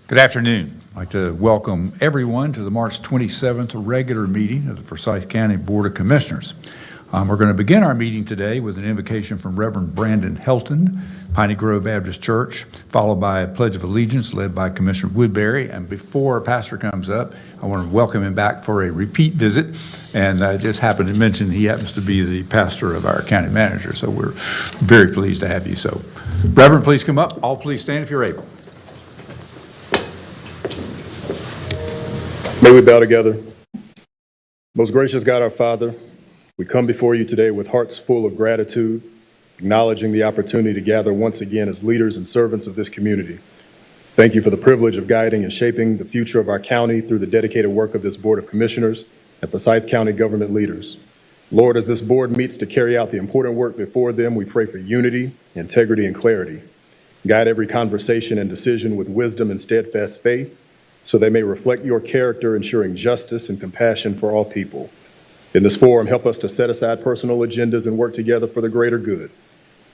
Good afternoon. I'd like to welcome everyone to the March 27th regular meeting of the Forsyth County Board of Commissioners. We're going to begin our meeting today with an invocation from Reverend Brandon Helton, Piney Grove Baptist Church, followed by a Pledge of Allegiance led by Commissioner Woodbury. And before our pastor comes up, I want to welcome him back for a repeat visit. And I just happened to mention he happens to be the pastor of our county manager, so we're very pleased to have you. So, Reverend, please come up. All please stand if you're able. May we bow together. Most gracious God, our Father, we come before you today with hearts full of gratitude, acknowledging the opportunity to gather once again as leaders and servants of this community. Thank you for the privilege of guiding and shaping the future of our county through the dedicated work of this Board of Commissioners and Forsyth County government leaders. Lord, as this board meets to carry out the important work before them, we pray for unity, integrity, and clarity. Guide every conversation and decision with wisdom and steadfast faith, so they may reflect your character, ensuring justice and compassion for all people. In this forum, help us to set aside personal agendas and work together for the greater good,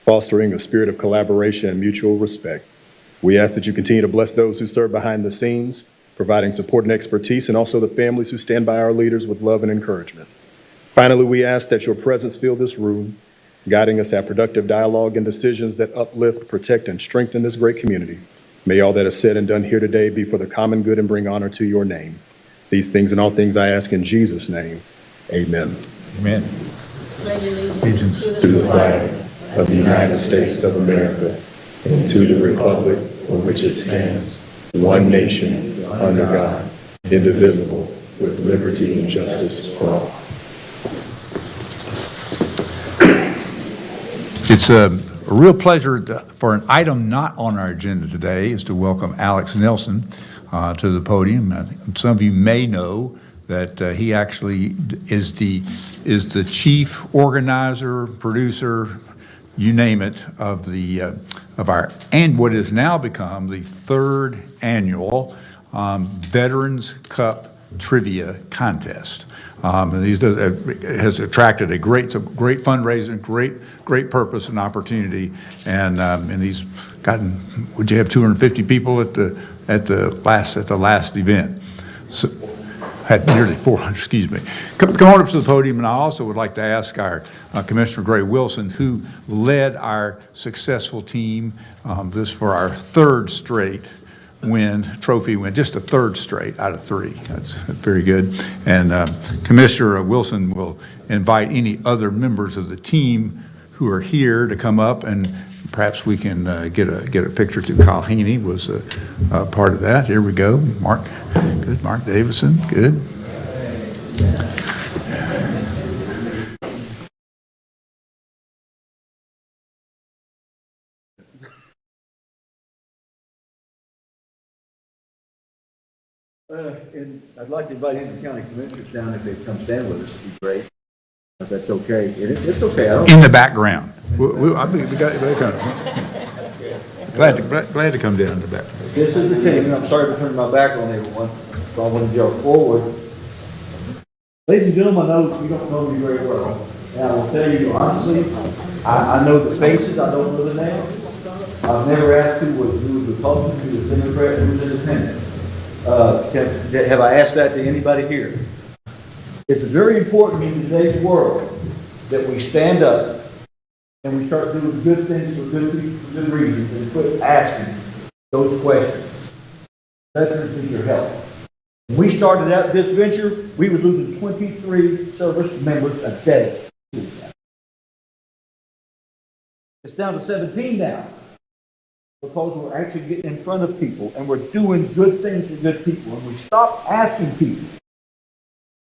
fostering a spirit of collaboration and mutual respect. We ask that you continue to bless those who serve behind the scenes, providing support and expertise, and also the families who stand by our leaders with love and encouragement. Finally, we ask that your presence fill this room, guiding us to have productive dialogue and decisions that uplift, protect, and strengthen this great community. May all that is said and done here today be for the common good and bring honor to your name. These things and all things I ask in Jesus' name. Amen. Amen. Allegiance to the flag of the United States of America and to the republic for which it stands, one nation, under God, indivisible, with liberty and justice for all. It's a real pleasure for an item not on our agenda today is to welcome Alex Nelson to the podium. Some of you may know that he actually is the chief organizer, producer, you name it, of our and what has now become the third annual Veterans Cup Trivia Contest. It has attracted a great fundraising, great purpose and opportunity, and he's gotten. Would you have 250 people at the last event? So had nearly 400. Excuse me. Come on up to the podium, and I also would like to ask our Commissioner Gray Wilson, who led our successful team this for our third straight trophy win, just a third straight out of three. That's very good. And Commissioner Wilson will invite any other members of the team who are here to come up, and perhaps we can get a picture too. Kyle Haney was a part of that. Here we go. Mark, good. Mark Davidson, good. And I'd like to invite any county commissioners down if they'd come stand with us. It'd be great. If that's okay. It's okay. In the background. Glad to come down to the back. This is the team. I'm sorry for turning my back on everyone, so I want to go forward. Ladies and gentlemen, I know you don't know me very well. And I will tell you honestly, I know the faces, I don't know the names. I've never asked who was Republican, who was Democrat, who was independent. Have I asked that to anybody here? It's very important in today's world that we stand up and we start doing good things for good people, for good reasons, and quit asking those questions. Veterans need your help. When we started out this venture, we was losing 23 service members a day. It's down to 17 now, because we're actually getting in front of people and we're doing good things for good people. And we stop asking people,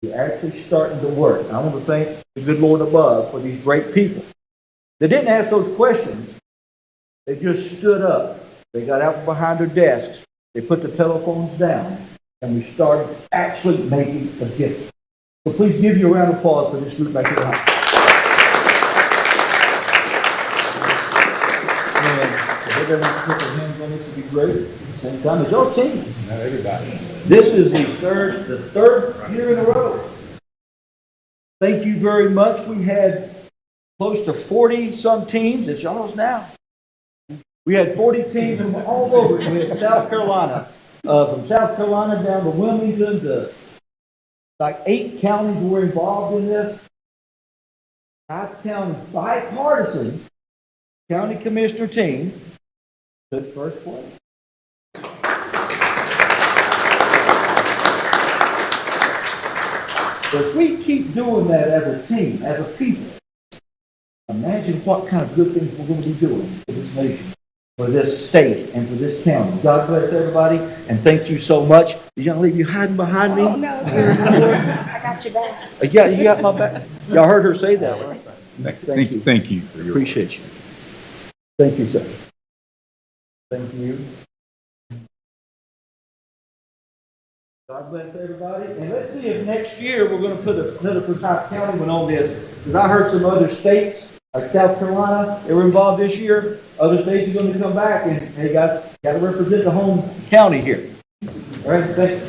we're actually starting to work. And I want to thank the good Lord above for these great people. They didn't ask those questions. They just stood up. They got out from behind their desks. They put the telephones down. And we started actually making a difference. So please give you a round of applause for this group back here. And everyone put their hands on this would be great. At the same time as your team. Not everybody. This is the third year in a row. Thank you very much. We had close to 40 some teams. It's y'all's now. We had 40 teams from all over. We had South Carolina, from South Carolina down to Wilmington to like 8 counties were involved in this. 5 counties, bipartisan county commissioner team took first place. So if we keep doing that as a team, as a people, imagine what kind of good things we're going to be doing for this nation, for this state, and for this county. God bless everybody, and thank you so much. Did y'all leave you hiding behind me? Oh, no, I got your back. Yeah, you got my back. Y'all heard her say that, right? Thank you. Thank you for your. Appreciate you. Thank you, sir. Thank you. God bless everybody. And let's see if next year we're going to put another Forsyth County one on this. Because I heard some other states, like South Carolina, they were involved this year. Other states are going to come back and they got to represent the home county here. All right, thank you.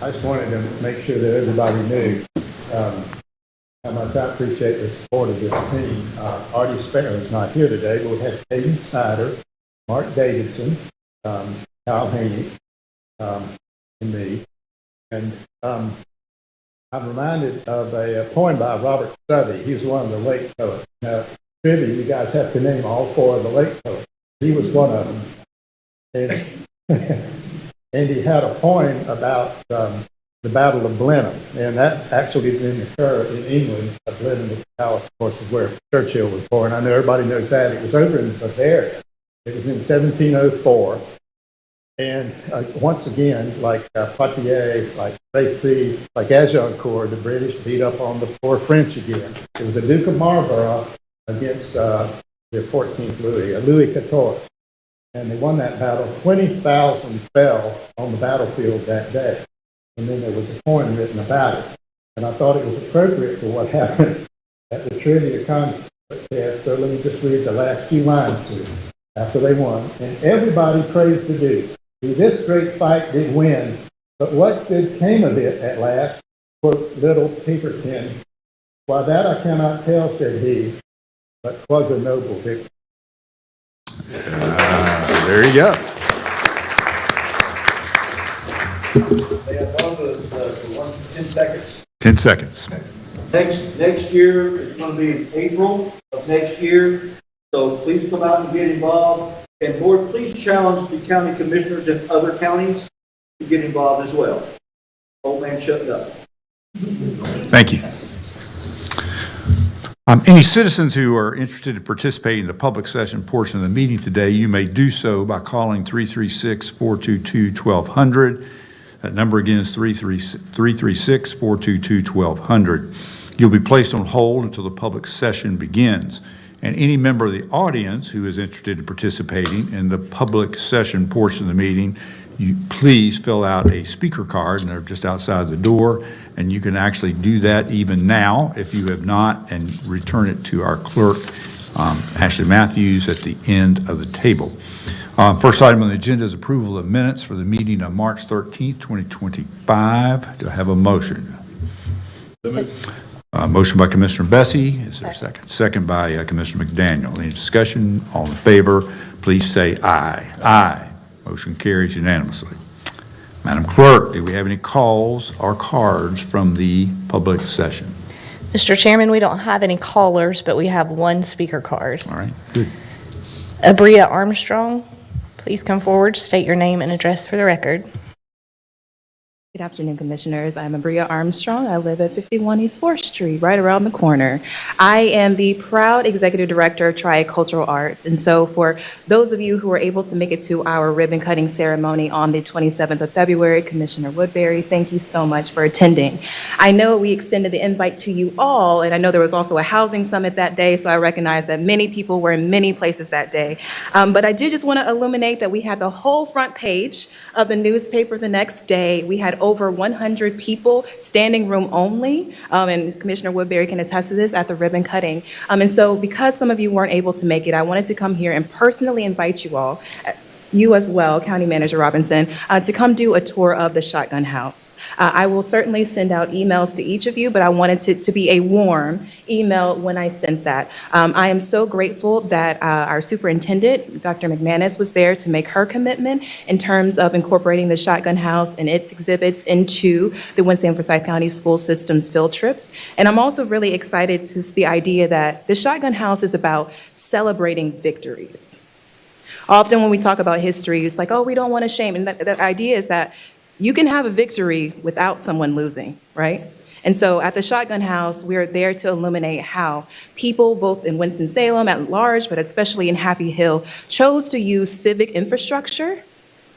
I just wanted to make sure that everybody knew how much I appreciate the support of this team. Artie Sparrow's not here today, but we had Hayden Snyder, Mark Davidson, Kyle Haney, and me. And I'm reminded of a poem by Robert Southey. He was one of the late poets. Now, trivia, you guys have to name all 4 of the late poets. He was one of them. And and he had a poem about the Battle of Blenheim, and that actually didn't occur in England. Blenheim, of course, is where Churchill was born. I know everybody knows that. It was over in Bavaria. It was in 1704. And once again, like Poitiers, like Crécy, like Agincourt, the British beat up on the poor French again. It was the Duke of Marlborough against the 14th Louis, Louis XIV. And they won that battle. 20,000 fell on the battlefield that day. And then there was a poem written about it. And I thought it was appropriate for what happened at the trivia contest. So let me just read the last few lines to you after they won. And everybody praised the Duke. This great fight did win, but what good came of it at last? Quote little Pinkerton. Why that I cannot tell, said he, but 'twas a noble victory. There you go. They have all the 10 seconds. 10 seconds. Next year, it's going to be in April of next year. So please come out and get involved. And board, please challenge the county commissioners in other counties to get involved as well. Old man shut up. Thank you. Any citizens who are interested in participating in the public session portion of the meeting today, you may do so by calling 336-422-1200. That number again is 336-422-1200. You'll be placed on hold until the public session begins. And any member of the audience who is interested in participating in the public session portion of the meeting, you please fill out a speaker card, and they're just outside the door, and you can actually do that even now if you have not, and return it to our clerk, Ashley Matthews, at the end of the table. First item on the agenda is approval of minutes for the meeting of March 13th, 2025. Do I have a motion? Motion by Commissioner Bessie. Is there a second? Second by Commissioner McDaniel. Any discussion? All in favor, please say aye. Aye. Motion carries unanimously. Madam Clerk, do we have any calls or cards from the public session? Mr. Chairman, we don't have any callers, but we have one speaker card. All right, good. Abria Armstrong, please come forward, state your name and address for the record. Good afternoon, Commissioners. I'm Abria Armstrong. I live at 51 East 4th Street, right around the corner. I am the proud Executive Director of Triad Cultural Arts. And so for those of you who were able to make it to our ribbon cutting ceremony on the 27th of February, Commissioner Woodbury, thank you so much for attending. I know we extended the invite to you all, and I know there was also a housing summit that day, so I recognize that many people were in many places that day. But I do just want to illuminate that we had the whole front page of the newspaper the next day. We had over 100 people, standing room only, and Commissioner Woodbury can attest to this, at the ribbon cutting. And so because some of you weren't able to make it, I wanted to come here and personally invite you all. you as well, County Manager Robinson, to come do a tour of the Shotgun House. I will certainly send out emails to each of you, but I wanted it to be a warm email when I sent that. I am so grateful that our superintendent, Dr. McManus, was there to make her commitment in terms of incorporating the Shotgun House and its exhibits into the Winston-Forsyth County School System's field trips. And I'm also really excited to the idea that the Shotgun House is about celebrating victories. Often when we talk about history, it's like, oh, we don't want to shame. And the idea is that you can have a victory without someone losing, right? And so at the Shotgun House, we're there to illuminate how people, both in Winston-Salem at large, but especially in Happy Hill, chose to use civic infrastructure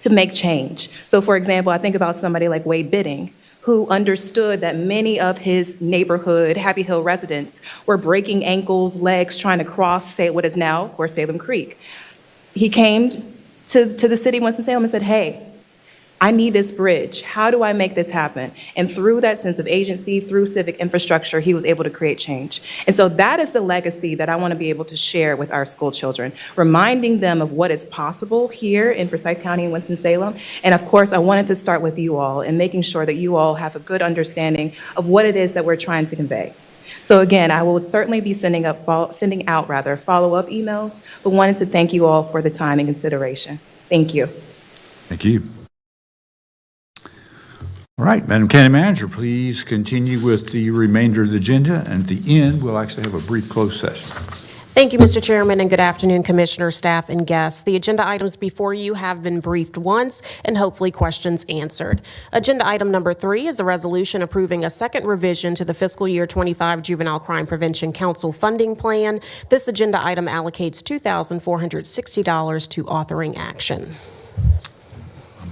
to make change. So for example, I think about somebody like Wade Bidding, who understood that many of his neighborhood, Happy Hill residents, were breaking ankles, legs, trying to cross, say, what is now, of course, Salem Creek. He came to the city of Winston-Salem and said, hey, I need this bridge. How do I make this happen? And through that sense of agency, through civic infrastructure, he was able to create change. And so that is the legacy that I want to be able to share with our school children, reminding them of what is possible here in Forsyth County and Winston-Salem. And of course, I wanted to start with you all and making sure that you all have a good understanding of what it is that we're trying to convey. So again, I will certainly be sending out follow-up emails, but wanted to thank you all for the time and consideration. Thank you. Thank you. All right, Madam County Manager, please continue with the remainder of the agenda, and at the end, we'll actually have a brief closed session. Thank you, Mr. Chairman, and good afternoon, Commissioner, staff, and guests. The agenda items before you have been briefed once and hopefully questions answered. Agenda item number 3 is a resolution approving a second revision to the fiscal year 25 Juvenile Crime Prevention Council funding plan. This agenda item allocates $2,460 to authoring action.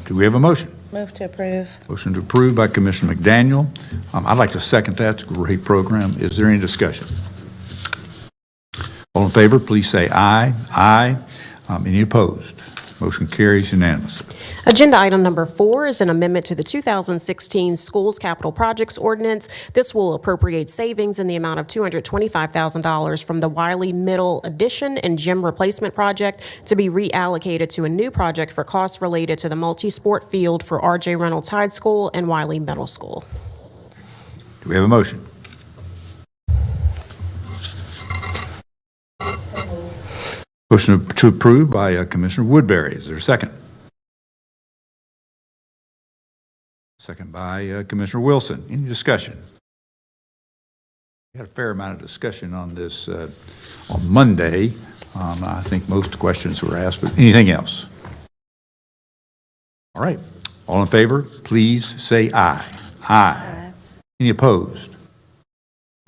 Do we have a motion? Move to approve. Motion to approve by Commissioner McDaniel. I'd like to second that. It's a great program. Is there any discussion? All in favor, please say aye. Aye. Any opposed? Motion carries unanimously. Agenda item number 4 is an amendment to the 2016 Schools Capital Projects Ordinance. This will appropriate savings in the amount of $225,000 from the Wiley Middle Addition and Gym Replacement Project to be reallocated to a new project for costs related to the multi-sport field for R.J. Reynolds High School and Wiley Middle School. Do we have a motion? Motion to approve by Commissioner Woodbury. Is there a second? Second by Commissioner Wilson. Any discussion? We had a fair amount of discussion on this on Monday. I think most questions were asked, but anything else? All right. All in favor, please say aye. Aye. Any opposed?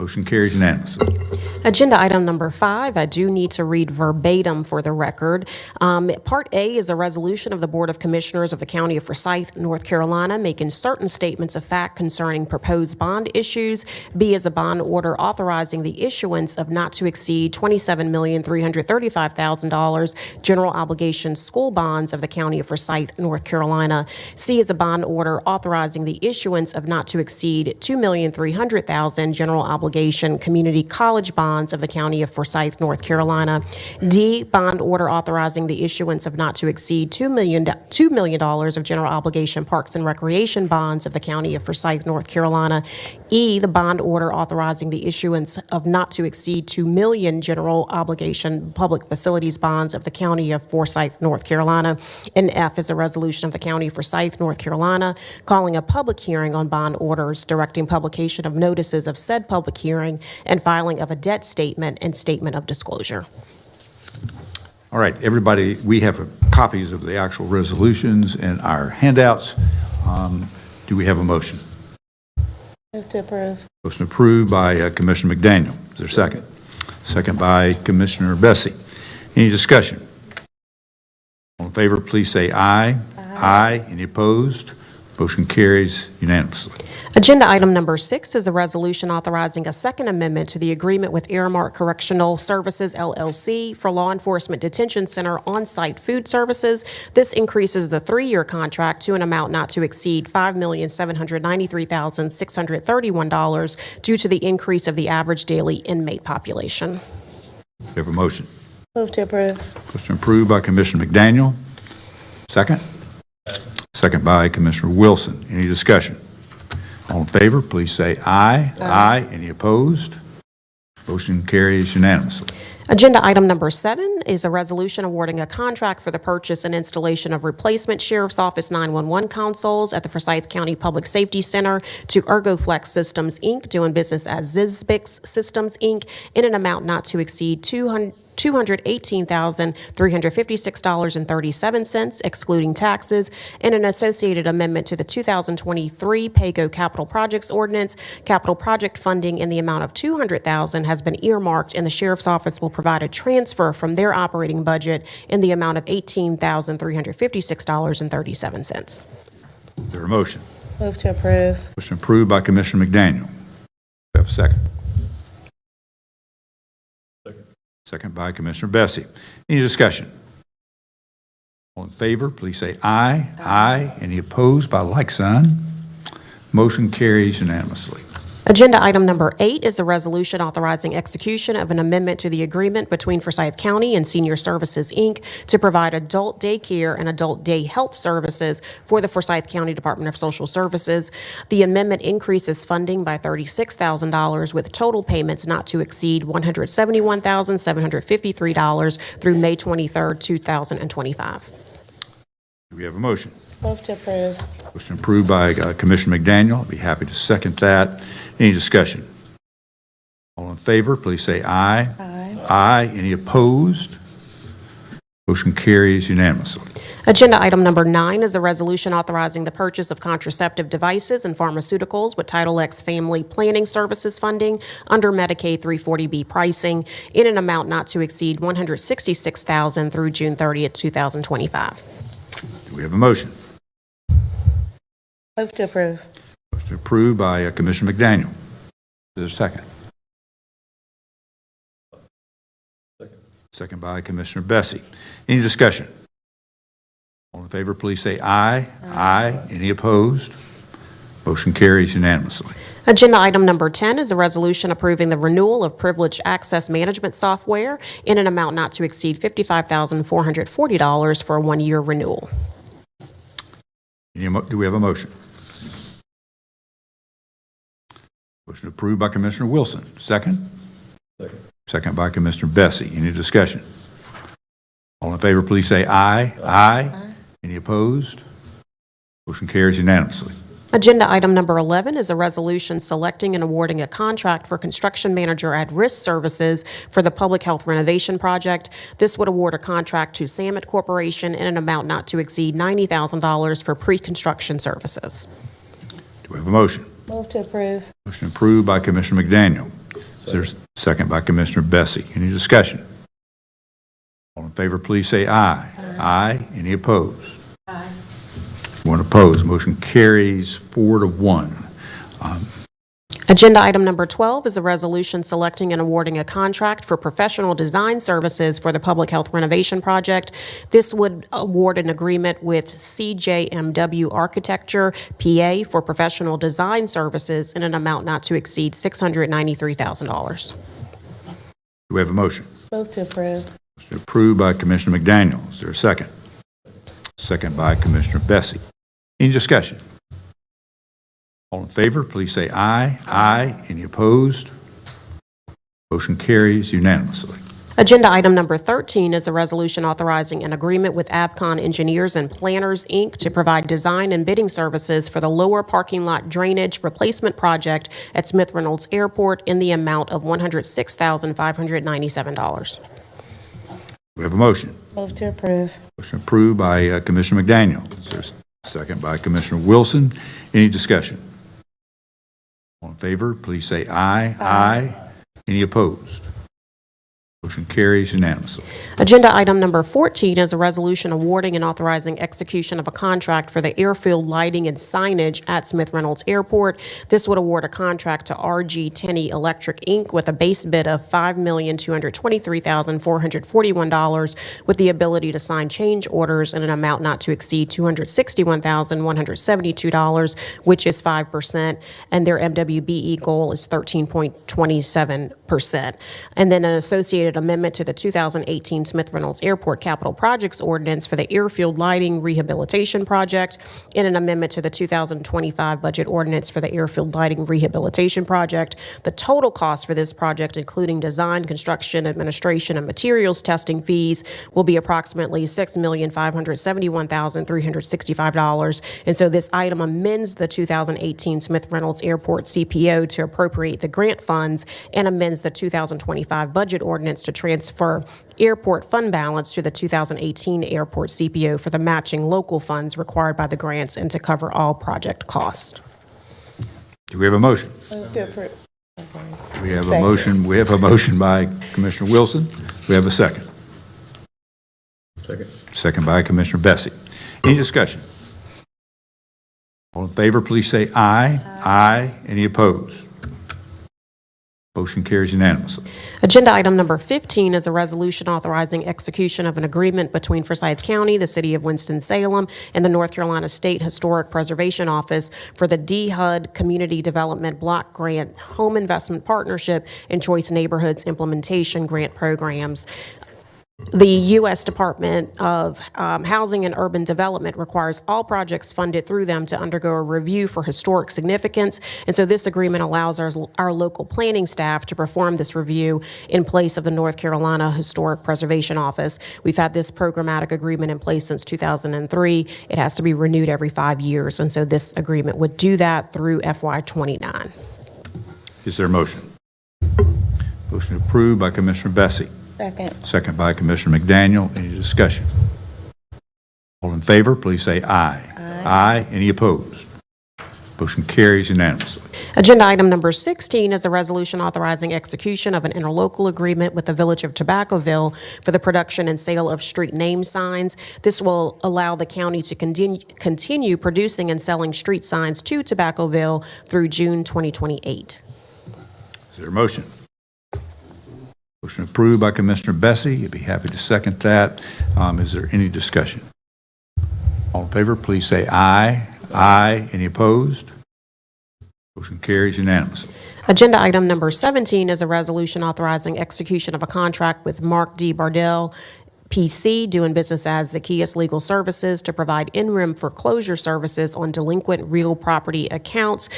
Motion carries unanimously. Agenda item number 5, I do need to read verbatim for the record. Part A is a resolution of the Board of Commissioners of the County of Forsyth, North Carolina, making certain statements of fact concerning proposed bond issues. B is a bond order authorizing the issuance of not to exceed $27,335,000 general obligation school bonds of the County of Forsyth, North Carolina. C is a bond order authorizing the issuance of not to exceed $2,300,000 general obligation community college bonds of the County of Forsyth, North Carolina. D, bond order authorizing the issuance of not to exceed $2 million of general obligation parks and recreation bonds of the County of Forsyth, North Carolina. E, the bond order authorizing the issuance of not to exceed $2 million general obligation public facilities bonds of the County of Forsyth, North Carolina. And F is a resolution of the County of Forsyth, North Carolina, calling a public hearing on bond orders, directing publication of notices of said public hearing, and filing of a debt statement and statement of disclosure. All right, everybody, we have copies of the actual resolutions and our handouts. Do we have a motion? Move to approve. Motion approved by Commissioner McDaniel. Is there a second? Second by Commissioner Bessie. Any discussion? All in favor, please say aye. Aye. Any opposed? Motion carries unanimously. Agenda item number 6 is a resolution authorizing a second amendment to the agreement with Aramark Correctional Services, LLC, for law enforcement detention center on-site food services. This increases the 3-year contract to an amount not to exceed $5,793,631 due to the increase of the average daily inmate population. We have a motion. Move to approve. Motion approved by Commissioner McDaniel. Second? Second by Commissioner Wilson. Any discussion? All in favor, please say aye. Aye. Any opposed? Motion carries unanimously. Agenda item number 7 is a resolution awarding a contract for the purchase and installation of replacement Sheriff's Office 911 consoles at the Forsyth County Public Safety Center to ErgoFlex Systems, Inc., doing business as Zizbix Systems, Inc., in an amount not to exceed $218,356.37, excluding taxes, and an associated amendment to the 2023 PAYGO Capital Projects Ordinance. Capital project funding in the amount of $200,000 has been earmarked, and the Sheriff's Office will provide a transfer from their operating budget in the amount of $18,356.37. Is there a motion? Move to approve. Motion approved by Commissioner McDaniel. Do we have a second? Second by Commissioner Bessie. Any discussion? All in favor, please say aye. Aye. Any opposed by like sign? Motion carries unanimously. Agenda item number 8 is a resolution authorizing execution of an amendment to the agreement between Forsyth County and Senior Services, Inc. to provide adult daycare and adult day health services for the Forsyth County Department of Social Services. The amendment increases funding by $36,000 with total payments not to exceed $171,753 through May 23, 2025. Do we have a motion? Move to approve. Motion approved by Commissioner McDaniel. I'll be happy to second that. Any discussion? All in favor, please say aye. Aye. Aye. Any opposed? Motion carries unanimously. Agenda item number 9 is a resolution authorizing the purchase of contraceptive devices and pharmaceuticals with Title X Family Planning Services funding under Medicaid 340B pricing in an amount not to exceed $166,000 through June 30th, 2025. Do we have a motion? Move to approve. Motion approved by Commissioner McDaniel. Is there a second? Second by Commissioner Bessie. Any discussion? All in favor, please say aye. Aye. Any opposed? Motion carries unanimously. Agenda item number 10 is a resolution approving the renewal of privileged access management software in an amount not to exceed $55,440 for a 1-year renewal. Do we have a motion? Motion approved by Commissioner Wilson. Second? Second by Commissioner Bessie. Any discussion? All in favor, please say aye. Aye. Any opposed? Motion carries unanimously. Agenda item number 11 is a resolution selecting and awarding a contract for construction manager at risk services for the public health renovation project. This would award a contract to Samet Corporation in an amount not to exceed $90,000 for pre-construction services. Do we have a motion? Move to approve. Motion approved by Commissioner McDaniel. Is there a second by Commissioner Bessie? Any discussion? All in favor, please say aye. Aye. Any opposed? Aye. One opposed. Motion carries 4-1. Agenda item number 12 is a resolution selecting and awarding a contract for professional design services for the public health renovation project. This would award an agreement with CJMW Architecture, PA, for professional design services in an amount not to exceed $693,000. Do we have a motion? Move to approve. Motion approved by Commissioner McDaniel. Is there a second? Second by Commissioner Bessie. Any discussion? All in favor, please say aye. Aye. Any opposed? Motion carries unanimously. Agenda item number 13 is a resolution authorizing an agreement with Avcon Engineers and Planners, Inc. to provide design and bidding services for the lower parking lot drainage replacement project at Smith Reynolds Airport in the amount of $106,597. We have a motion. Move to approve. Motion approved by Commissioner McDaniel. Is there a second by Commissioner Wilson? Any discussion? All in favor, please say aye. Aye. Any opposed? Motion carries unanimously. Agenda item number 14 is a resolution awarding and authorizing execution of a contract for the airfield lighting and signage at Smith Reynolds Airport. This would award a contract to RG Tenney Electric, Inc. with a base bid of $5,223,441 with the ability to sign change orders in an amount not to exceed $261,172, which is 5%, and their MWBE goal is 13.27%. And then an associated amendment to the 2018 Smith Reynolds Airport Capital Projects Ordinance for the airfield lighting rehabilitation project, and an amendment to the 2025 budget ordinance for the airfield lighting rehabilitation project. The total cost for this project, including design, construction, administration, and materials testing fees, will be approximately $6,571,365. And so this item amends the 2018 Smith Reynolds Airport CPO to appropriate the grant funds and amends the 2025 budget ordinance to transfer airport fund balance to the 2018 airport CPO for the matching local funds required by the grants and to cover all project costs. Do we have a motion? We have a motion. We have a motion by Commissioner Wilson. We have a second. Second by Commissioner Bessie. Any discussion? All in favor, please say aye. Aye. Any opposed? Motion carries unanimously. Agenda item number 15 is a resolution authorizing execution of an agreement between Forsyth County, the City of Winston-Salem, and the North Carolina State Historic Preservation Office for the DHUD Community Development Block Grant Home Investment Partnership and Choice Neighborhoods Implementation Grant Programs. The U.S. Department of Housing and Urban Development requires all projects funded through them to undergo a review for historic significance, and so this agreement allows our local planning staff to perform this review in place of the North Carolina Historic Preservation Office. We've had this programmatic agreement in place since 2003. It has to be renewed every 5 years, and so this agreement would do that through FY29. Is there a motion? Motion approved by Commissioner Bessie. Second. Second by Commissioner McDaniel. Any discussion? All in favor, please say aye. Aye. Any opposed? Motion carries unanimously. Agenda item number 16 is a resolution authorizing execution of an interlocal agreement with the Village of Tobaccoville for the production and sale of street name signs. This will allow the county to continue producing and selling street signs to Tobaccoville through June 2028. Is there a motion? Motion approved by Commissioner Bessie. You'd be happy to second that. Is there any discussion? All in favor, please say aye. Aye. Any opposed? Motion carries unanimously. Agenda item number 17 is a resolution authorizing execution of a contract with Mark D. Bardell, PC, doing business as Zacchaeus Legal Services, to provide in-rim foreclosure services on delinquent real property accounts.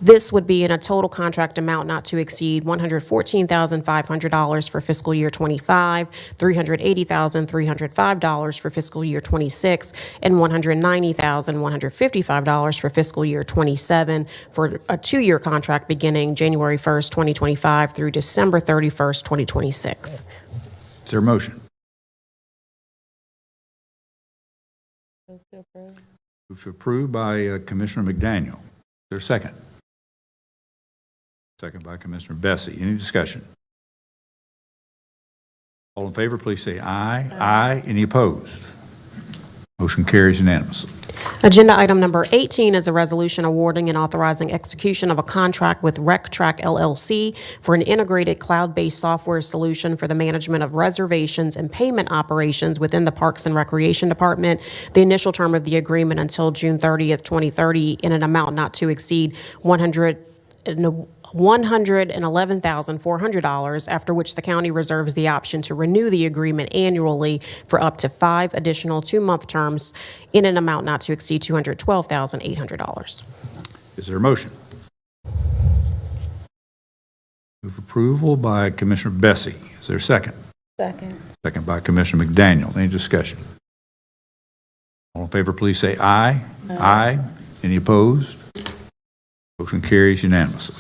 This would be in a total contract amount not to exceed $114,500 for fiscal year 25, $380,305 for fiscal year 26, and $190,155 for fiscal year 27 for a 2-year contract beginning January 1st, 2025 through December 31st, 2026. Is there a motion? Move to approve by Commissioner McDaniel. Is there a second? Second by Commissioner Bessie. Any discussion? All in favor, please say aye. Aye. Any opposed? Motion carries unanimously. Agenda item number 18 is a resolution awarding and authorizing execution of a contract with RecTrack LLC for an integrated cloud-based software solution for the management of reservations and payment operations within the Parks and Recreation Department. The initial term of the agreement until June 30th, 2030, in an amount not to exceed $111,400, after which the county reserves the option to renew the agreement annually for up to 5 additional 2-month terms in an amount not to exceed $212,800. Is there a motion? Move approval by Commissioner Bessie. Is there a second? Second. Second by Commissioner McDaniel. Any discussion? All in favor, please say aye. Aye. Any opposed? Motion carries unanimously.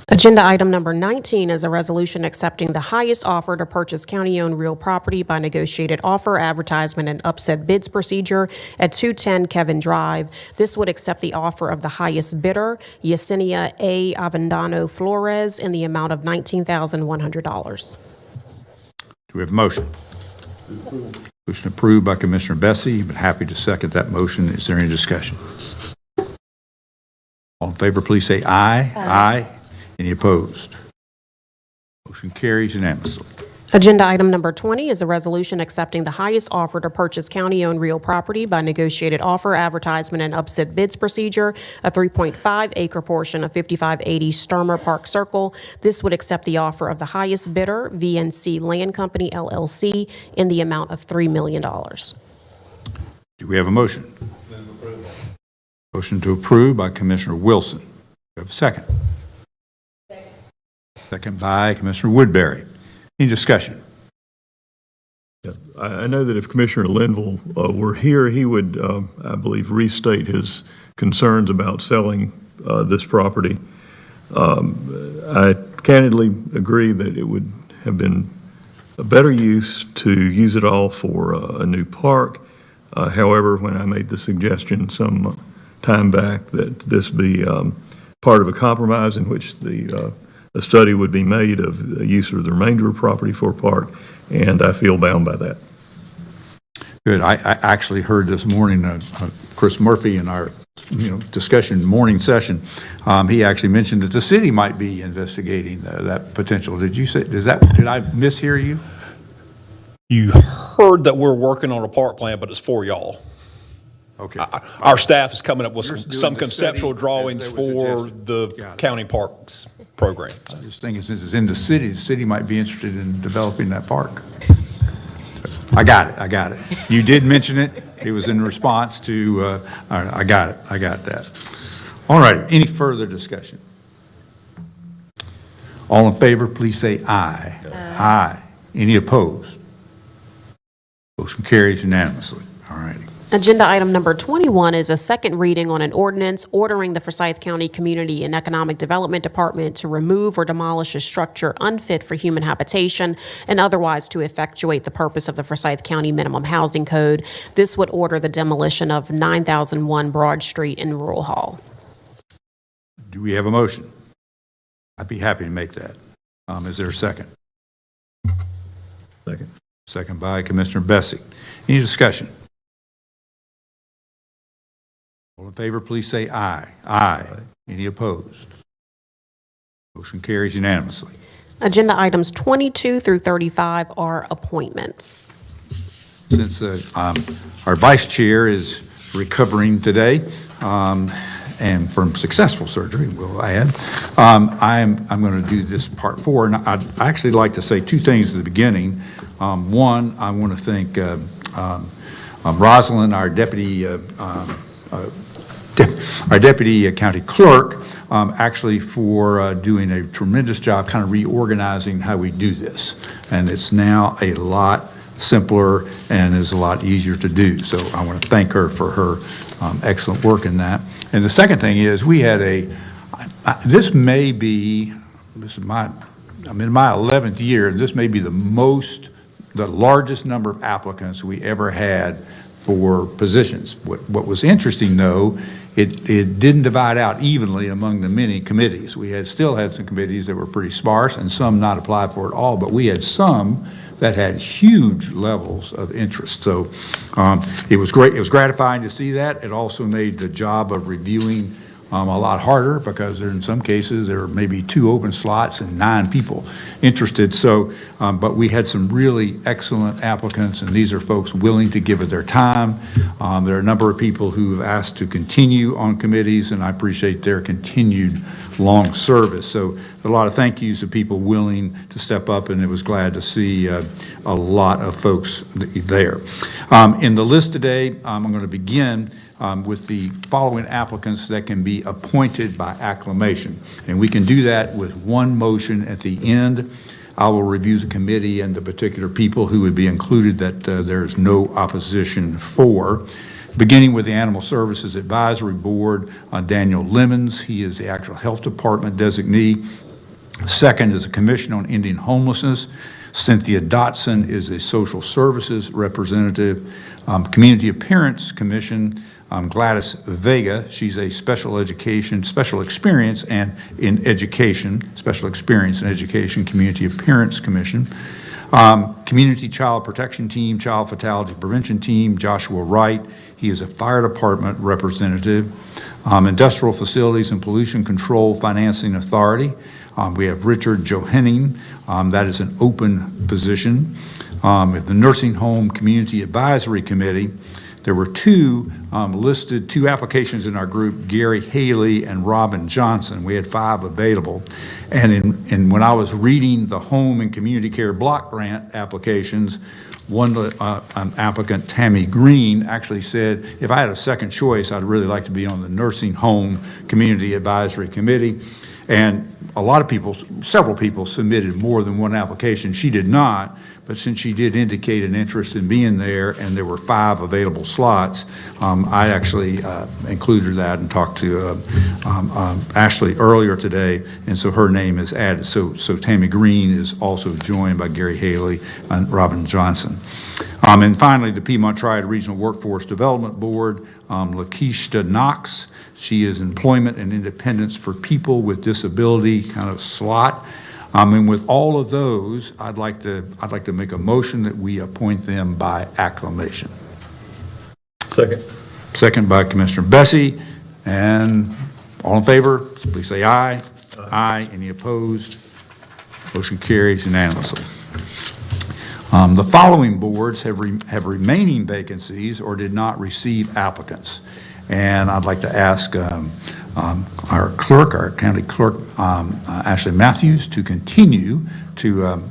Agenda item number 19 is a resolution accepting the highest offer to purchase county-owned real property by negotiated offer, advertisement, and upset bids procedure at 210 Kevin Drive. This would accept the offer of the highest bidder, Yesenia A. Avendano Flores, in the amount of $19,100. Do we have a motion? Motion approved by Commissioner Bessie. You've been happy to second that motion. Is there any discussion? All in favor, please say aye. Aye. Any opposed? Motion carries unanimously. Agenda item number 20 is a resolution accepting the highest offer to purchase county-owned real property by negotiated offer, advertisement, and upset bids procedure, a 3.5-acre portion of 5580 Sturmer Park Circle. This would accept the offer of the highest bidder, VNC Land Company, LLC, in the amount of $3 million. Do we have a motion? Motion to approve by Commissioner Wilson. Do we have a second? Second by Commissioner Woodbury. Any discussion? I know that if Commissioner Linville were here, he would, I believe, restate his concerns about selling this property. I candidly agree that it would have been a better use to use it all for a new park. However, when I made the suggestion some time back that this be part of a compromise in which a study would be made of the use of the remainder of property for a park, and I feel bound by that. Good. I actually heard this morning, Chris Murphy in our discussion morning session, he actually mentioned that the city might be investigating that potential. Did you say, did I mishear you? You heard that we're working on a park plan, but it's for y'all. Okay. Our staff is coming up with You're doing some the conceptual study drawings as they were for suggested. the Got it. county parks program. I'm just thinking, since it's in the city might be interested in developing that park. I got it. You did mention it. It was in response to, all right, I got that. All right, any further discussion? All in favor, please say aye. Aye. Any opposed? Motion carries unanimously. All righty. Agenda item number 21 is a second reading on an ordinance ordering the Forsyth County Community and Economic Development Department to remove or demolish a structure unfit for human habitation and otherwise to effectuate the purpose of the Forsyth County Minimum Housing Code. This would order the demolition of 9001 Broad Street in Rural Hall. Do we have a motion? I'd be happy to make that. Is there a second? Second. Second by Commissioner Bessick. Any discussion? All in favor, please say aye. Aye. Any opposed? Motion carries unanimously. Agenda items 22 through 35 are appointments. Since our vice chair is recovering today, and from successful surgery, we'll add, I'm going to do this part 4, and I'd actually like to say two things at the beginning. One, I want to thank Rosalind, our deputy county clerk, actually for doing a tremendous job kind of reorganizing how we do this. And it's now a lot simpler and is a lot easier to do. So I want to thank her for her excellent work in that. And the second thing is we had this is I'm in my 11th year, and this may be the largest number of applicants we ever had for positions. What was interesting, though, it didn't divide out evenly among the many committees. We still had some committees that were pretty sparse and some not applied for at all, but we had some that had huge levels of interest. So it was great. It was gratifying to see that. It also made the job of reviewing a lot harder because in some cases there were maybe 2 open slots and 9 people interested. So, but we had some really excellent applicants, and these are folks willing to give it their time. There are a number of people who have asked to continue on committees, and I appreciate their continued long service. So a lot of thank yous to people willing to step up, and it was glad to see a lot of folks there. In the list today, I'm going to begin with the following applicants that can be appointed by acclamation. And we can do that with one motion at the end. I will review the committee and the particular people who would be included that there's no opposition for. Beginning with the Animal Services Advisory Board, Daniel Lemons. He is the actual Health Department designee. Second is the Commission on Indian Homelessness. Cynthia Dotson is a Social Services representative. Community Appearance Commission, Gladys Vega. She's a special experience in education Community Appearance Commission. Community Child Protection Team, Child Fatality Prevention Team, Joshua Wright. He is a fire department representative. Industrial Facilities and Pollution Control Financing Authority. We have Richard Johenning. That is an open position. We have the Nursing Home Community Advisory Committee. There were two applications in our group, Gary Haley and Robin Johnson. We had 5 available. And when I was reading the home and community care block grant applications, an applicant, Tammy Green, actually said, if I had a second choice, I'd really like to be on the Nursing Home Community Advisory Committee. And several people submitted more than one application. She did not, but since she did indicate an interest in being there and there were 5 available slots, I actually included that and talked to Ashley earlier today, and so her name is added. So Tammy Green is also joined by Gary Haley and Robin Johnson. And finally, the Piedmont Triad Regional Workforce Development Board, Lakeisha Knox. She is Employment and Independence for People with Disability kind of slot. And with all of those, I'd like to make a motion that we appoint them by acclamation. Second. Second by Commissioner Bessie. And all in favor, please say aye. Aye. Any opposed? Motion carries unanimously. The following boards have remaining vacancies or did not receive applicants. And I'd like to ask our clerk, our county clerk, Ashley Matthews, to continue to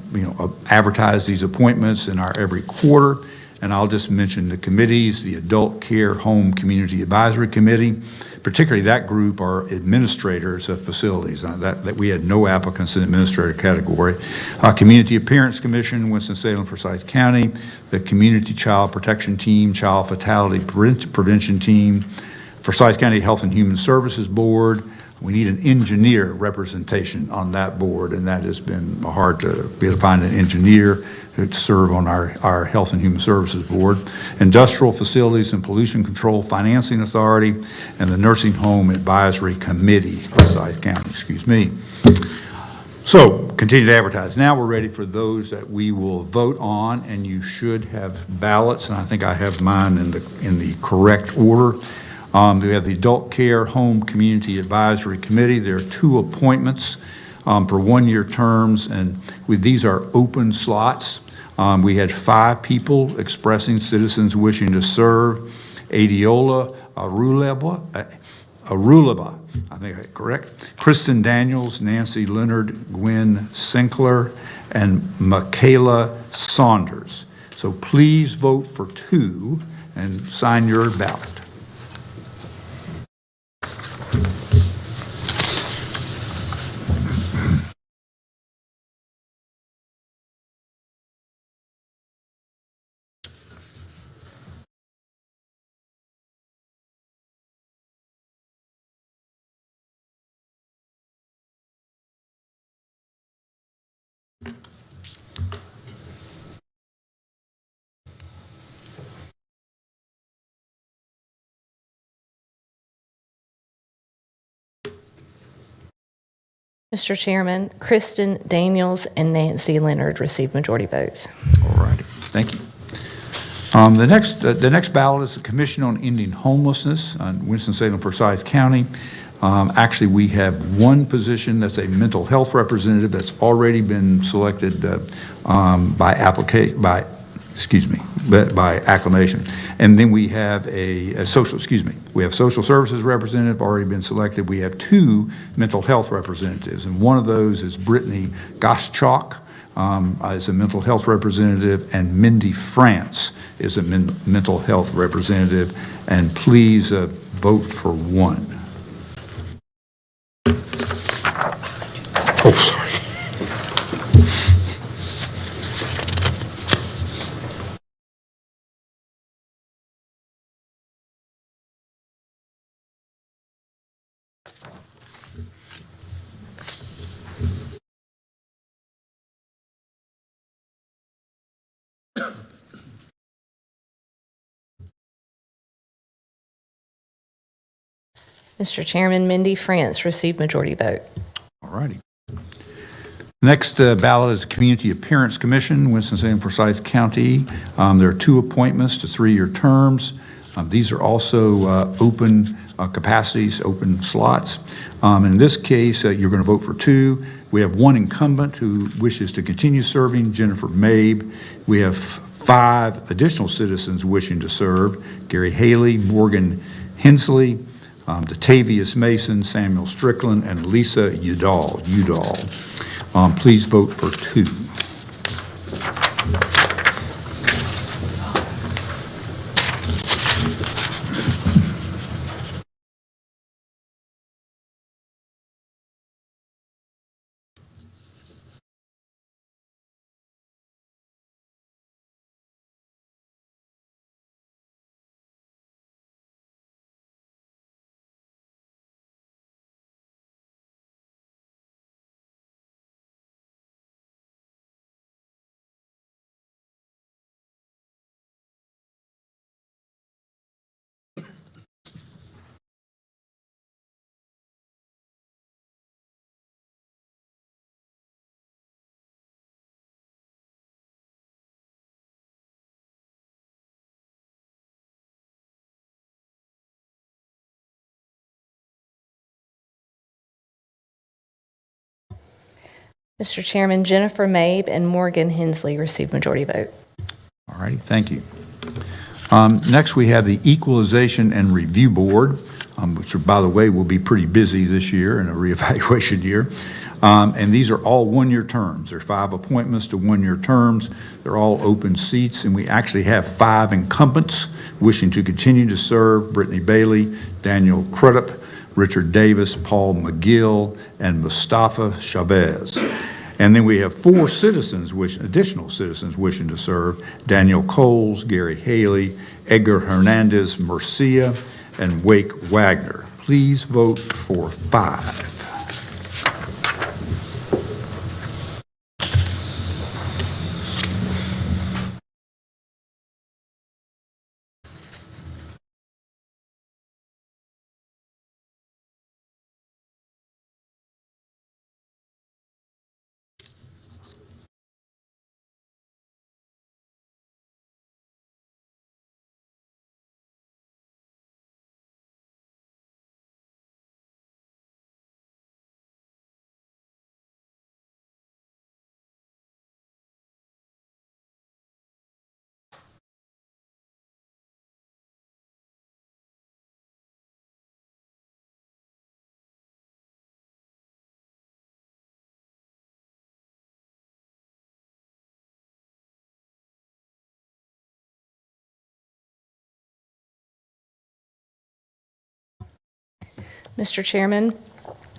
advertise these appointments in our every quarter. And I'll just mention the committees: the Adult Care Home Community Advisory Committee. Particularly that group are administrators of facilities. That we had no applicants in the administrator category. Community Appearance Commission, Winston-Salem, Forsyth County. The Community Child Protection Team, Child Fatality Prevention Team. Forsyth County Health and Human Services Board. We need an engineer representation on that board, and that has been hard to be able to find an engineer who'd serve on our Health and Human Services Board. Industrial Facilities and Pollution Control Financing Authority, and the Nursing Home Advisory Committee, Forsyth County, excuse me. So, continue to advertise. Now we're ready for those that we will vote on, and you should have ballots, and I think I have mine in the correct order. We have the Adult Care Home Community Advisory Committee. There are 2 appointments for 1-year terms, and these are open slots. We had 5 people expressing citizens wishing to serve. Adiola Aruleba, I think I'm correct. Kristen Daniels, Nancy Leonard, Gwen Sinkler, and Michaela Saunders. So please vote for 2 and sign your ballot. Mr. Chairman, Kristen Daniels and Nancy Leonard received majority votes. All righty, thank you. The next ballot is the Commission on Ending Homelessness on Winston-Salem, Forsyth County. Actually, we have 1 position that's a mental health representative that's already been selected by acclamation. And then we have we have social services representative already been selected. We have 2 mental health representatives, and one of those is Brittany Goschalk as a mental health representative, and Mindy France is a mental health representative. And please vote for 1. Oh, sorry. Mr. Chairman, Mindy France received majority vote. All righty. Next ballot is the Community Appearance Commission, Winston-Salem, Forsyth County. There are 2 appointments to 3-year terms. These are also open capacities, open slots. In this case, you're going to vote for 2. We have 1 incumbent who wishes to continue serving, Jennifer Mabe. We have 5 additional citizens wishing to serve, Gary Haley, Morgan Hensley, Datavius Mason, Samuel Strickland, and Lisa Udall. Please vote for 2. Mr. Chairman, Jennifer Mabe and Morgan Hensley received majority vote. All righty, thank you. Next, we have the Equalization and Review Board, which, by the way, will be pretty busy this year in a reevaluation year. And these are all 1-year terms. There are 5 appointments to 1-year terms. They're all open seats, and we actually have 5 incumbents wishing to continue to serve: Brittany Bailey, Daniel Crudup, Richard Davis, Paul McGill, and Mustafa Chavez. And then we have 4 additional citizens wishing to serve: Daniel Coles, Gary Haley, Edgar Hernandez Murcia, and Wake Wagner. Please vote for 5. Mr. Chairman,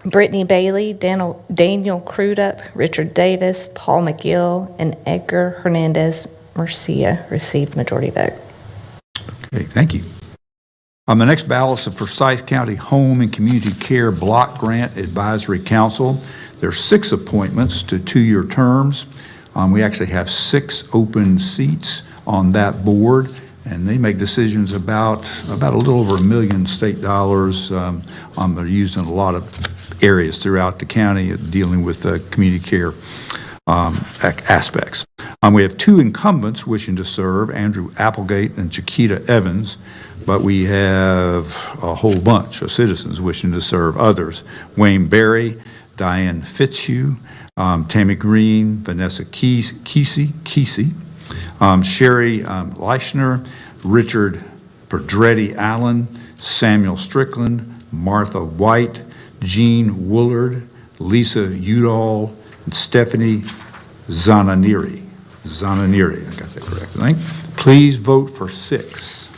Brittany Bailey, Daniel Crudup, Richard Davis, Paul McGill, and Edgar Hernandez Murcia received majority vote. Okay, thank you. The next ballot is the Forsyth County Home and Community Care Block Grant Advisory Council. There are 6 appointments to 2-year terms. We actually have 6 open seats on that board, and they make decisions about a little over $1 million state dollars. They're used in a lot of areas throughout the county dealing with community care aspects. We have 2 incumbents wishing to serve, Andrew Applegate and Chiquita Evans, but we have a whole bunch of citizens wishing to serve others: Wayne Berry, Diane Fitzhugh, Tammy Green, Vanessa Kesey, Sherry Leichner, Richard Pedretti Allen, Samuel Strickland, Martha White, Jean Woolard, Lisa Udall, and Stephanie Zananiri. I got that correct, I think. Please vote for 6.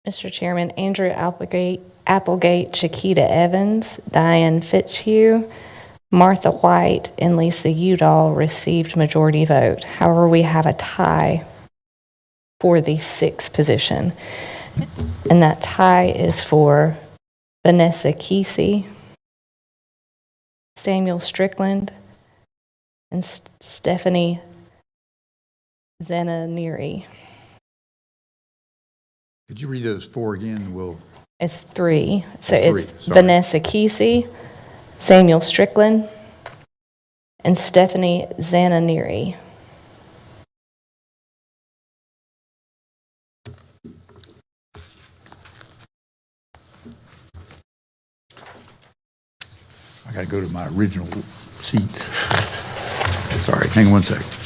Mr. Chairman, Andrew Applegate, Chiquita Evans, Diane Fitzhugh, Martha White, and Lisa Udall received majority vote. However, we have a tie for the sixth position. And that tie is for Vanessa Kesey, Samuel Strickland, and Stephanie Zananiri. Could you read those four again? It's three. So Three, it's sorry. Vanessa Kesey, Samuel Strickland, and Stephanie Zananiri. I got to go to my original seat. Sorry, hang on one second.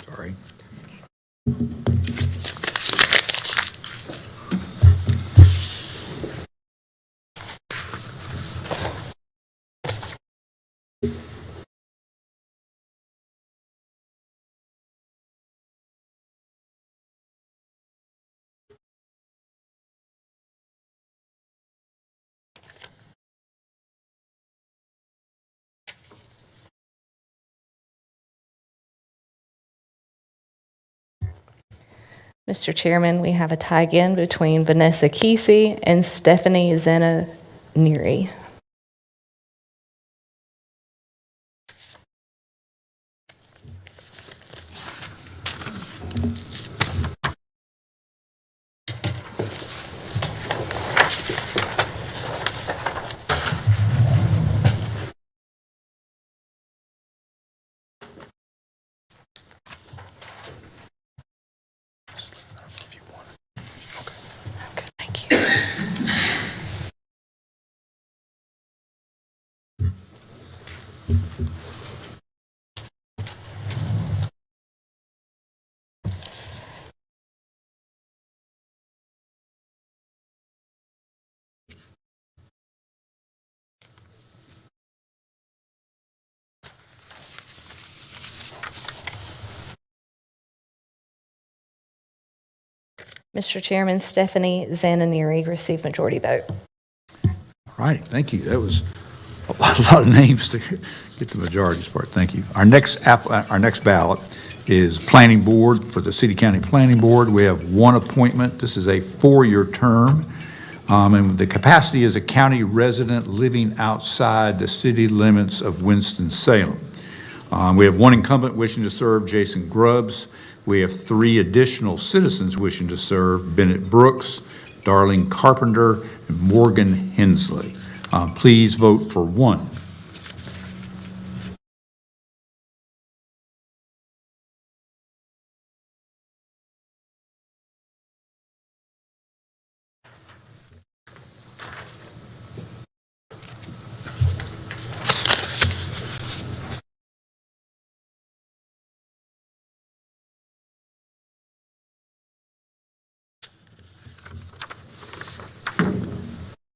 Sorry. Mr. Chairman, we have a tie again between Vanessa Kesey and Stephanie Zananiri. Okay, thank you. Mr. Chairman, Stephanie Zananiri received majority vote. All right, thank you. That was a lot of names to get the majorities part. Thank you. Our next ballot is Planning Board for the City County Planning Board. We have one appointment. This is a 4-year term. And the capacity is a county resident living outside the city limits of Winston-Salem. We have one incumbent wishing to serve, Jason Grubbs. We have 3 additional citizens wishing to serve, Bennett Brooks, Darlene Carpenter, and Morgan Hensley. Please vote for 1.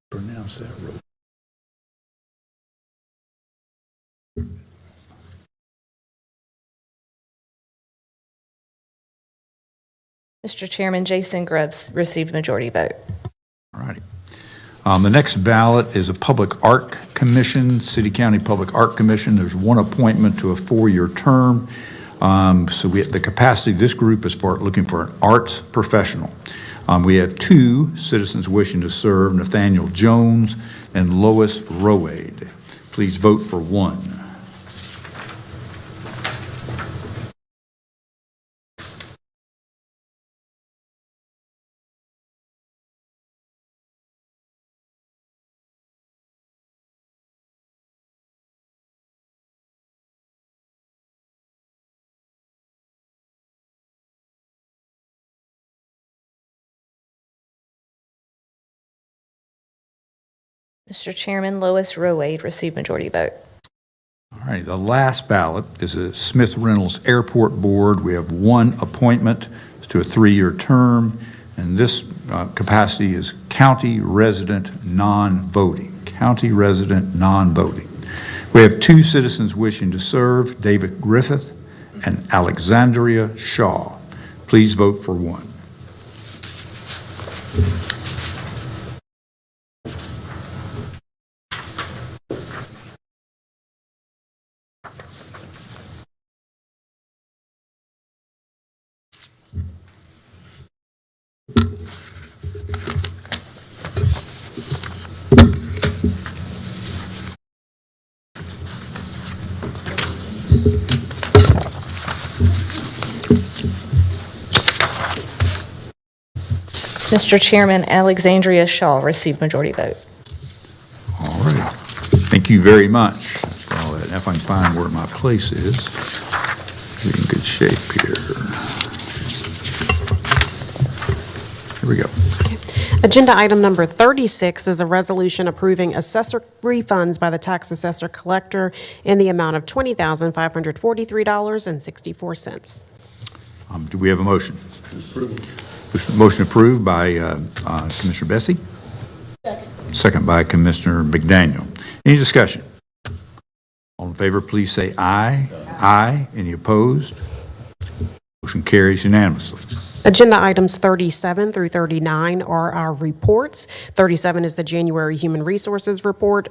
Pronounce that road. Mr. Chairman, Jason Grubbs received majority vote. All righty. The next ballot is a Public Art Commission, City County Public Art Commission. There's one appointment to a 4-year term. So the capacity of this group is for looking for an arts professional. We have 2 citizens wishing to serve, Nathaniel Jones and Lois Roade. Please vote for 1. Mr. Chairman, Lois Roade received majority vote. All All right, the last ballot is a Smith Reynolds Airport Board. We have one appointment to a 3-year term, and this capacity is county resident non-voting. County resident non-voting. We have 2 citizens wishing to serve, David Griffith and Alexandria Shaw. Please vote for one. Mr. Chairman, Alexandria Shaw received majority vote. All right. Thank you very much for all that. Now if I can find where my place is, we're in good shape here. Here we go. Agenda item number 36 is a resolution approving assessor refunds by the tax assessor collector in the amount of $20,543.64. Do we have a motion? Motion approved by Commissioner Bessie. Second by Commissioner McDaniel. Any discussion? All in favor, please say aye. Aye. Any opposed? Motion carries unanimously. Agenda items 37 through 39 are our reports. 37 is the January Human Resources Report.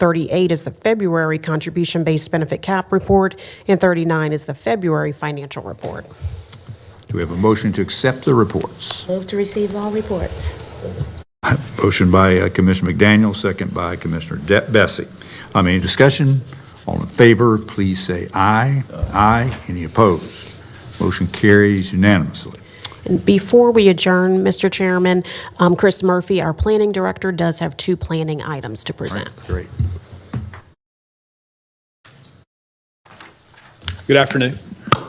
38 is the February Contribution-Based Benefit Cap Report, and 39 is the February Financial Report. Do we have a motion to accept the reports? Move to receive all reports. Motion by Commissioner McDaniel, second by Commissioner Bessie. Any discussion? All in favor, please say aye. Aye. Any opposed? Motion carries unanimously. And before we adjourn, Mr. Chairman, Chris Murphy, our planning director, does have 2 planning items to present. Great. Good afternoon.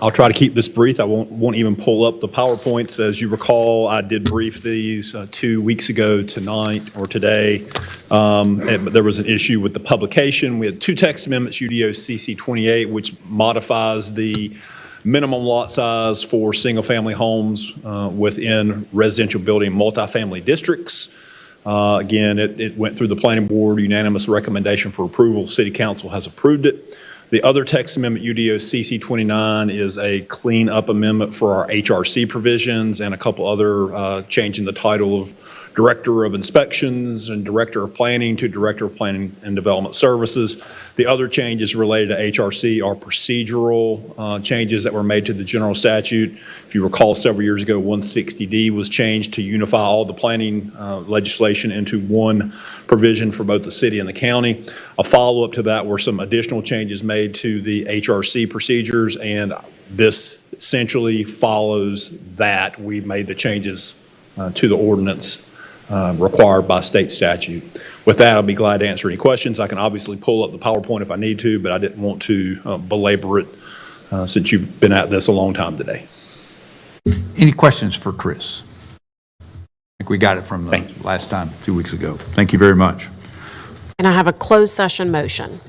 I'll try to keep this brief. I won't even pull up the PowerPoints. As you recall, I did brief these 2 weeks ago tonight or today. There was an issue with the publication. We had 2 text amendments, UDO CC 28, which modifies the minimum lot size for single-family homes within residential building multifamily districts. Again, it went through the planning board, unanimous recommendation for approval. City Council has approved it. The other text amendment, UDO CC 29, is a clean-up amendment for our HRC provisions and a couple other changing the title of Director of Inspections and Director of Planning to Director of Planning and Development Services. The other changes related to HRC are procedural changes that were made to the general statute. If you recall, several years ago, 160D was changed to unify all the planning legislation into one provision for both the city and the county. A follow-up to that were some additional changes made to the HRC procedures, and this essentially follows that. We made the changes to the ordinance required by state statute. With that, I'll be glad to answer any questions. I can obviously pull up the PowerPoint if I need to, but I didn't want to belabor it since you've been at this a long time today. Any questions for Chris? I think we got it from the last time, 2 weeks ago. Thank you very much. And I have a closed session motion.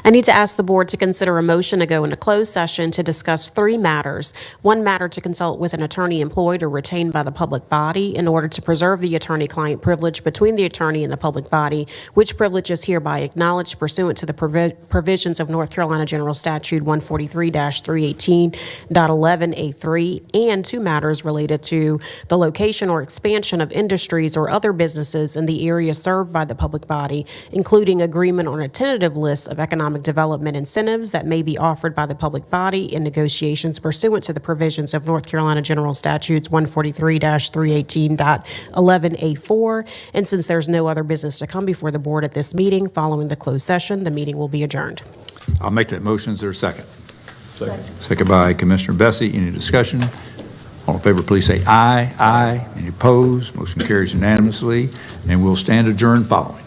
I need to ask the board to consider a motion to go into closed session to discuss 3 matters. 1 matter to consult with an attorney employed or retained by the public body in order to preserve the attorney-client privilege between the attorney and the public body, which privilege is hereby acknowledged pursuant to the provisions of North Carolina General Statute 143-318.11A3, and 2 matters related to the location or expansion of industries or other businesses in the area served by the public body, including agreement on a tentative list of economic development incentives that may be offered by the public body in negotiations pursuant to the provisions of North Carolina General Statutes 143-318.11A4. And since there's no other business to come before the board at this meeting, following the closed session, the meeting will be adjourned. I'll make that motion. Is there a second? Second by Commissioner Bessie. Any discussion? All in favor, please say aye. Aye. Any opposed? Motion carries unanimously, and we'll stand adjourned following.